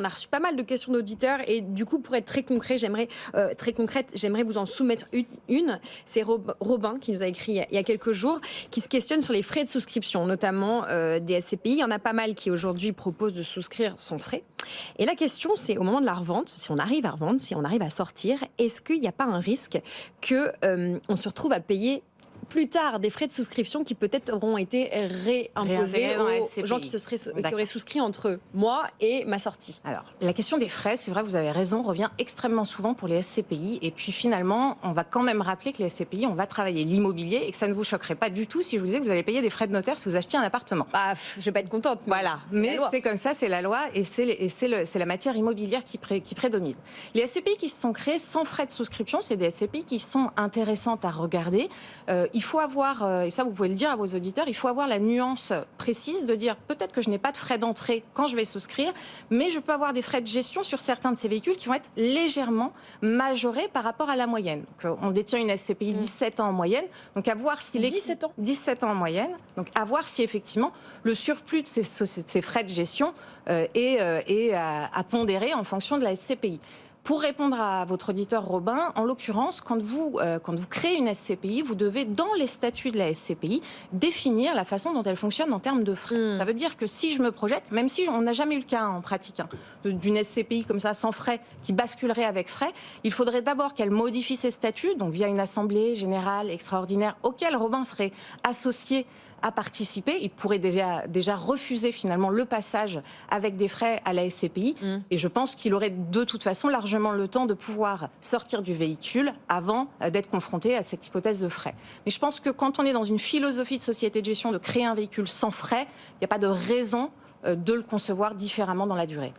On a reçu pas mal de questions d'auditeurs et du coup, pour être très concrète, j'aimerais vous en soumettre une. C'est Robin qui nous a écrit il y a quelques jours, qui se questionne sur les frais de souscription, notamment des SCPI. Il y en a pas mal qui aujourd'hui proposent de souscrire sans frais. Et la question, c'est au moment de la revente, si on arrive à revendre, si on arrive à sortir, est-ce qu'il n'y a pas un risque que on se retrouve à payer plus tard des frais de souscription qui peut-être auront été réimposés aux gens qui auraient souscrit entre moi et ma sortie. Alors, la question des frais, c'est vrai, vous avez raison, revient extrêmement souvent pour les SCPI. Et puis finalement, on va quand même rappeler que les SCPI, on va travailler l'immobilier et que ça ne vous choquerait pas du tout si je vous disais que vous allez payer des frais de notaire si vous achetiez un appartement. Bah, je vais pas être contente. Voilà, mais c'est comme ça, c'est la loi et c'est la matière immobilière qui prédomine. Les SCPI qui se sont créés sans frais de souscription, c'est des SCPI qui sont intéressantes à regarder. Il faut avoir, et ça vous pouvez le dire à vos auditeurs, il faut avoir la nuance précise de dire peut-être que je n'ai pas de frais d'entrée quand je vais souscrire, mais je peux avoir des frais de gestion sur certains de ces véhicules qui vont être légèrement majorés par rapport à la moyenne. Donc, on détient une SCPI 17 ans en moyenne, donc à voir si 17 ans en moyenne, donc à voir si effectivement le surplus de ces frais de gestion est à pondérer en fonction de la SCPI. Pour répondre à votre auditeur Robin, en l'occurrence, quand vous créez une SCPI, vous devez, dans les statuts de la SCPI, définir la façon dont elle fonctionne en termes de frais. Ça veut dire que si je me projette, même si on n'a jamais eu le cas en pratique d'une SCPI comme ça, sans frais, qui basculerait avec frais, il faudrait d'abord qu'elle modifie ses statuts, donc via une assemblée générale extraordinaire, auquel Robin serait associé à participer. Il pourrait déjà refuser finalement le passage avec des frais à la SCPI. Et je pense qu'il aurait de toute façon largement le temps de pouvoir sortir du véhicule avant d'être confronté à cette hypothèse de frais. Mais je pense que quand on est dans une philosophie de société de gestion de créer un véhicule sans frais, il n'y a pas de raison de le concevoir différemment dans la durée.